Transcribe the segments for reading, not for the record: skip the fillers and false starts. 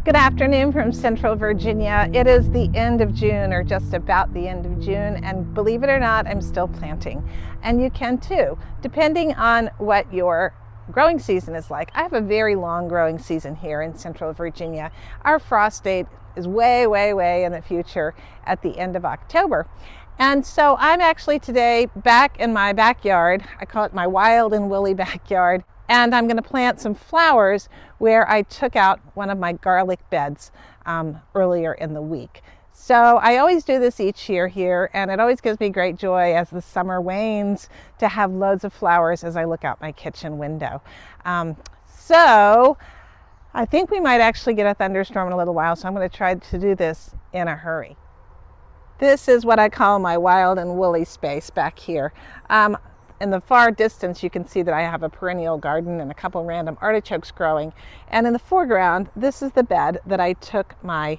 Good afternoon from Central Virginia. It is the end of June, or just about the end of June, and believe it or not, I'm still planting. And you can too, depending on what your growing season is like. I have a very long growing season here in Central Virginia. Our frost date is way in the future at the end of October. And so I'm actually today back in my backyard. I call it my wild and woolly backyard. And I'm going to plant some flowers where I took out one of my garlic beds earlier in the week. So I always do this each year here, and it always gives me great joy as the summer wanes to have loads of flowers as I look out my kitchen window. So I think we might actually get a thunderstorm in a little while, so I'm going to try to do this in a hurry. This is what I call my wild and woolly space back here. In the far distance, you can see that I have a perennial garden and a couple random artichokes growing. And in the foreground, this is the bed that I took my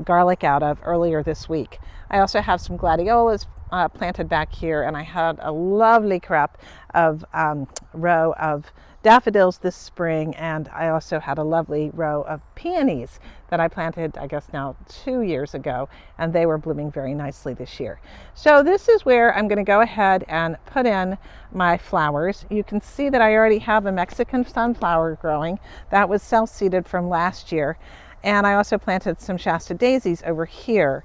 garlic out of earlier this week. I also have some gladiolas planted back here, and I had a lovely crop of row of daffodils this spring, and I also had a lovely row of peonies that I planted, I guess now 2 years ago, and they were blooming very nicely this year. So this is where I'm going to go ahead and put in my flowers. You can see that I already have a Mexican sunflower growing. That was self-seeded from last year. And I also planted some Shasta daisies over here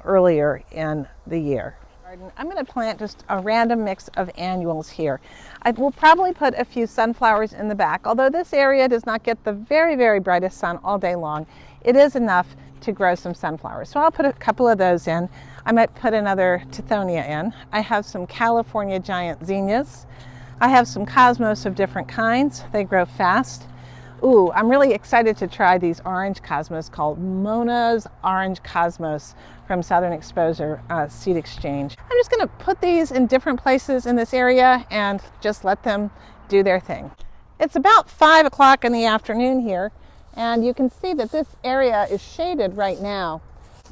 earlier in the year. I'm going to plant just a random mix of annuals here. I will probably put a few sunflowers in the back. Although this area does not get the very brightest sun all day long, it is enough to grow some sunflowers. So I'll put a couple of those in. I might put another Tithonia in. I have some California giant zinnias. I have some cosmos of different kinds. They grow fast. Ooh, I'm really excited to try these orange cosmos called Mona's Orange Cosmos from Southern Exposure Seed Exchange. I'm just going to put these in different places in this area and just let them do their thing. It's about 5 o'clock in the afternoon here, and you can see that this area is shaded right now.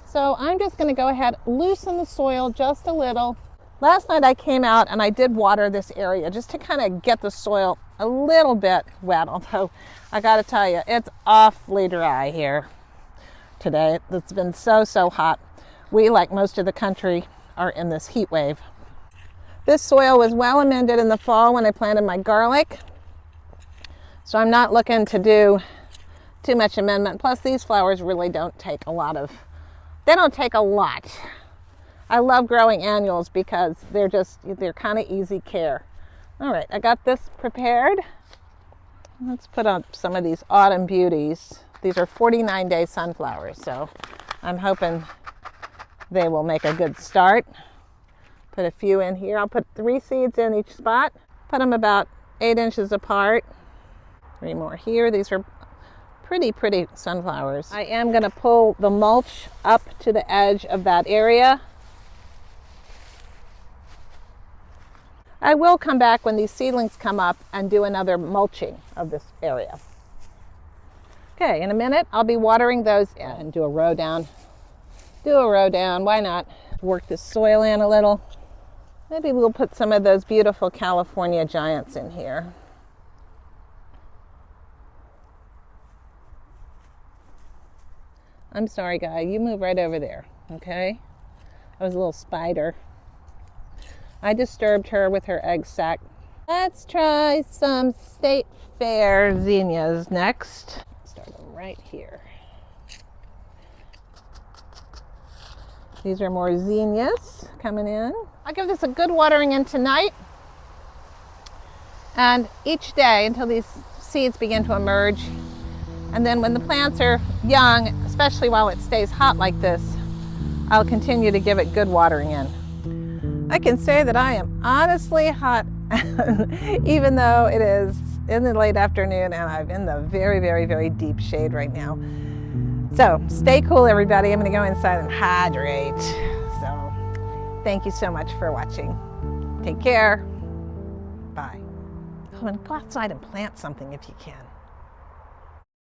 So I'm just going to go ahead, loosen the soil just a little. Last night I came out and I did water this area just to kind of get the soil a little bit wet, although I got to tell you, it's awfully dry here today. It's been so hot. We, like most of the country, are in this heat wave. This soil was well amended in the fall when I planted my garlic, so I'm not looking to do too much amendment. Plus, these flowers really don't take a lot. I love growing annuals because they're kind of easy care. All right, I got this prepared. Let's put up some of these autumn beauties. These are 49-day sunflowers, so I'm hoping they will make a good start. Put a few in here. I'll put 3 seeds in each spot. Put them about 8 inches apart. 3 more here. These are pretty sunflowers. I am going to pull the mulch up to the edge of that area. I will come back when these seedlings come up and do another mulching of this area. Okay, in a minute I'll be watering those in and do a row down. Why not? Work the soil in a little. Maybe we'll put some of those beautiful California giants in here. I'm sorry, guy, you move right over there, okay? That was a little spider. I disturbed her with her egg sac. Let's try some State Fair zinnias next. Start them right here. These are more zinnias coming in. I'll give this a good watering in tonight. And each day until these seeds begin to emerge. And then when the plants are young, especially while it stays hot like this, I'll continue to give it good watering in. I can say that I am honestly hot, even though it is in the late afternoon and I'm in the very deep shade right now. So stay cool, everybody. I'm going to go inside and hydrate. So thank you so much for watching. Take care. Bye. Oh, and go outside and plant something if you can.